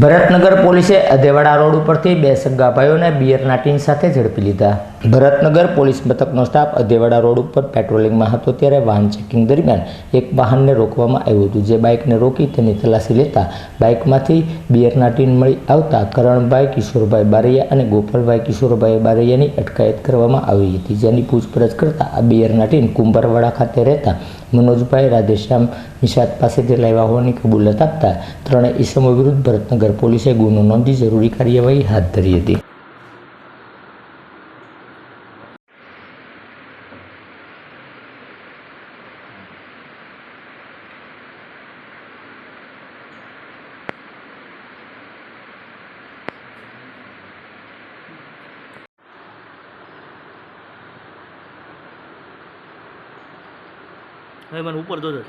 ભરતનગર પોલીસે અદેવાડા રોડ ઉપરથી બે સગા ભાઈઓને બિયરના ટીન સાથે ઝડપી લીધા। ભરતનગર પોલીસ મથકનો સ્ટાફ અદેવાડા રોડ ઉપર પેટ્રોલિંગમાં હતો ત્યારે વાહન ચેકિંગ દરમિયાન એક વાહનને રોકવામાં આવ્યું હતું, જે બાઇકને રોકી તેની તલાશી લેતા બાઇકમાંથી બિયરના ટીન મળી આવતા કરણભાઈ કિશોરભાઈ બારૈયા અને ગોપાલભાઈ કિશોરભાઈ બારૈયાની અટકાયત કરવામાં આવી હતી, જેની પૂછપરછ કરતા આ બિયરના ટીન કુંભારવાડા ખાતે રહેતા મનોજભાઈ રાધેશ્યામ નિષાદ પાસેથી લાવ્યા હોવાની કબૂલાત આપતા ત્રણેય ઈસમો વિરુદ્ધ ભરતનગર પોલીસે ગુનો નોંધી જરૂરી કાર્યવાહી હાથ ધરી હતી। હવે મને ઉપર દો છે।